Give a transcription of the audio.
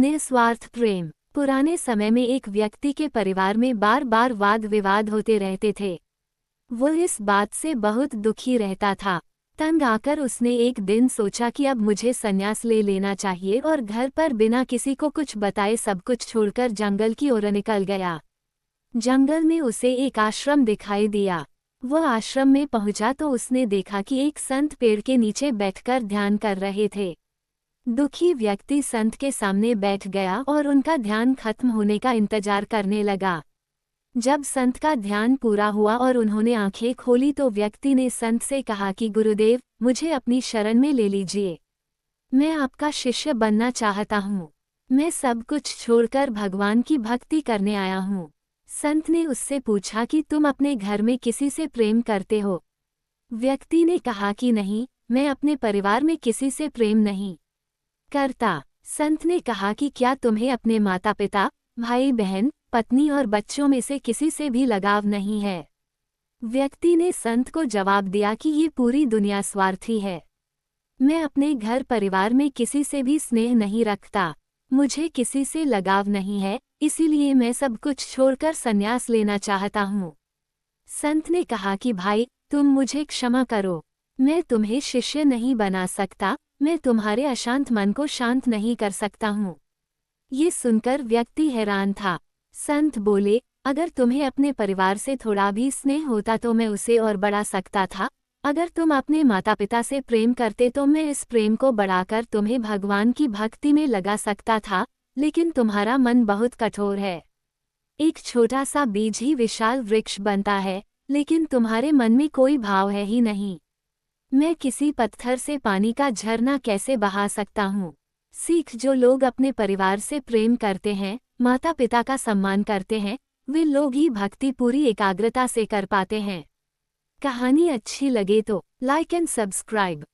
निस्वार्थ प्रेम। पुराने समय में एक व्यक्ति के परिवार में बार बार वाद विवाद होते रहते थे। वो इस बात से बहुत दुखी रहता था। तंग आकर उसने एक दिन सोचा कि अब मुझे संन्यास ले लेना चाहिए और घर पर बिना किसी को कुछ बताए सब कुछ छोड़कर जंगल की ओर निकल गया। जंगल में उसे एक आश्रम दिखाई दिया। वह आश्रम में पहुंचा तो उसने देखा कि एक संत पेड़ के नीचे बैठकर ध्यान कर रहे थे। दुखी व्यक्ति संत के सामने बैठ गया और उनका ध्यान खत्म होने का इंतजार करने लगा। जब संत का ध्यान पूरा हुआ और उन्होंने आंखें खोली तो व्यक्ति ने संत से कहा कि गुरुदेव, मुझे अपनी शरण में ले लीजिए। मैं आपका शिष्य बनना चाहता हूँ। मैं सब कुछ छोड़कर भगवान की भक्ति करने आया हूँ। संत ने उससे पूछा कि तुम अपने घर में किसी से प्रेम करते हो? व्यक्ति ने कहा कि नहीं, मैं अपने परिवार में किसी से प्रेम नहीं करता। संत ने कहा कि क्या तुम्हें अपने माता पिता, भाई बहन, पत्नी और बच्चों में से किसी से भी लगाव नहीं है? व्यक्ति ने संत को जवाब दिया कि ये पूरी दुनिया स्वार्थी है। मैं अपने घर परिवार में किसी से भी स्नेह नहीं रखता। मुझे किसी से लगाव नहीं है, इसीलिए मैं सब कुछ छोड़कर संन्यास लेना चाहता हूँ। संत ने कहा कि भाई, तुम मुझे क्षमा करो। मैं तुम्हें शिष्य नहीं बना सकता। मैं तुम्हारे अशांत मन को शांत नहीं कर सकता हूँ। ये सुनकर व्यक्ति हैरान था। संत बोले, अगर तुम्हें अपने परिवार से थोड़ा भी स्नेह होता तो मैं उसे और बढ़ा सकता था। अगर तुम अपने माता पिता से प्रेम करते तो मैं इस प्रेम को बढ़ाकर तुम्हें भगवान की भक्ति में लगा सकता था, लेकिन तुम्हारा मन बहुत कठोर है। एक छोटा सा बीज ही विशाल वृक्ष बनता है, लेकिन तुम्हारे मन में कोई भाव है ही नहीं। मैं किसी पत्थर से पानी का झरना कैसे बहा सकता हूँ? सीख, जो लोग अपने परिवार से प्रेम करते हैं, माता पिता का सम्मान करते हैं, वे लोग ही भक्ति पूरी एकाग्रता से कर पाते हैं। कहानी अच्छी लगे तो लाइक एंड सब्सक्राइब।